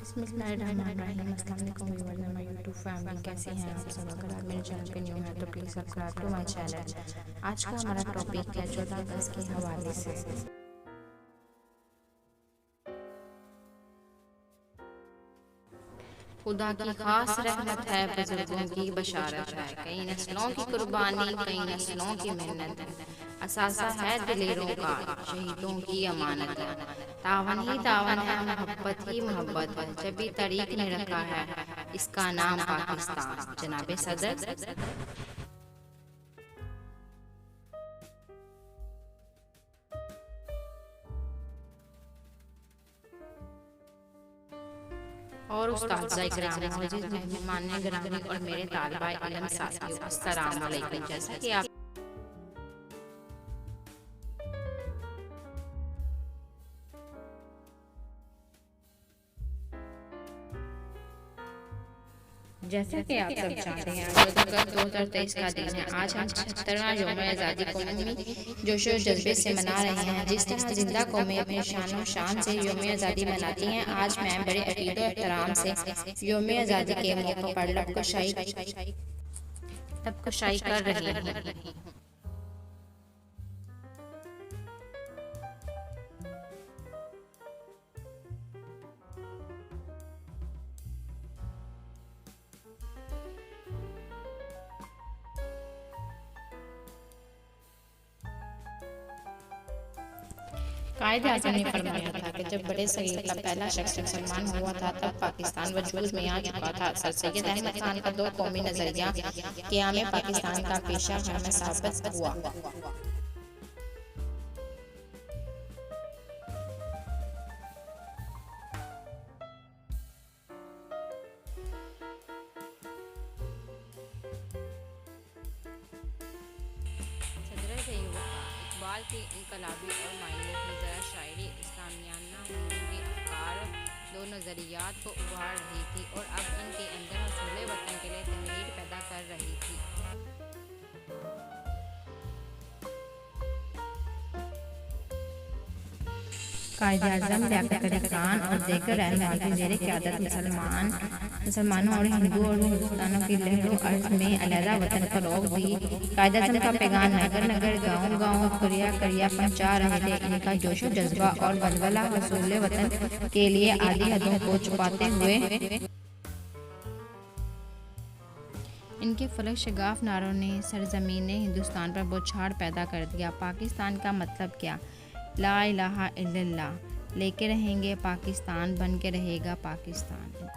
बिस्मिल्लाहिर्रहमानिर्रहीम। अस्सलाम वालेकुम व्यूअर्स, माय यूट्यूब फैमिली, कैसे हैं आप सब? अगर आप मेरे चैनल पे न्यू हैं तो please subscribe to my channel. आज का हमारा टॉपिक है 14 अगस्त के हवाले से। खुदा की खास रहमत है, बुजुर्गों की बशारत है, कई नस्लों की कुर्बानी, कई नस्लों की मेहनत है, असासा है दिलेरों का, शहीदों की अमानत है, तावन ही तावन है, मोहब्बत ही मोहब्बत है, जब भी तारीख ने रखा है इसका नाम पाकिस्तान। जनाबे सदर और उस्ताद इकराम, मौजूद मेहमान गिरामी और मेरे तालिबा इल्म साथियों, अस्सलाम वालेकुम। जैसा कि आप सब जानते हैं, आज 2023 का दिन है। आज हम 76वां यौम आज़ादी को कौमी जोशो जज्बे से मना रहे हैं। जिस तरह जिंदा कौमें अपने शान शान से यौम आज़ादी मनाती हैं, आज मैं बड़े अकीदत और एहतराम से यौम आज़ादी के मौके पर लबकुशाई कर रही हूँ। कायदे आज़म ने फरमाया था कि जब बड़े सगीर का पहला शख्स मुसलमान हुआ था तब पाकिस्तान वजूद में आ चुका था। सर सैयद अहमद खान का दो कौमी नजरिया क़याम पाकिस्तान का पेशा हमें साबित हुआ। इकबाल की इनकलाबी और मायने की ज़रा शायरी इस्लामियाना हिंदू के अफकार दो नज़रियात को उभार रही थी और अब इनके अंदर हसूल वतन के लिए तहरीर पैदा कर रही थी। कायद-ए-आज़म लियाकत अली खान और दीगर रहनुमाओं की ज़ेर क़यादत मुसलमानों और हिंदुओं और हिंदुस्तानियों की लहरो अर्ज़ में अलहदा वतन फ़रोग़ दी। कायद-ए-आज़म का पैगाम नगर नगर गाँव गाँव करिया करिया पहुँचा रहे थे। इनका जोशो जज्बा और वलवला हसूल वतन के लिए आधी हदों को छुपाते हुए इनके फलक शगाफ नारों ने सरज़मीन हिंदुस्तान पर बौछार पैदा कर दिया। पाकिस्तान का मतलब क्या? ला इलाहा इल्लल्लाह। लेके रहेंगे पाकिस्तान, बन के रहेगा पाकिस्तान।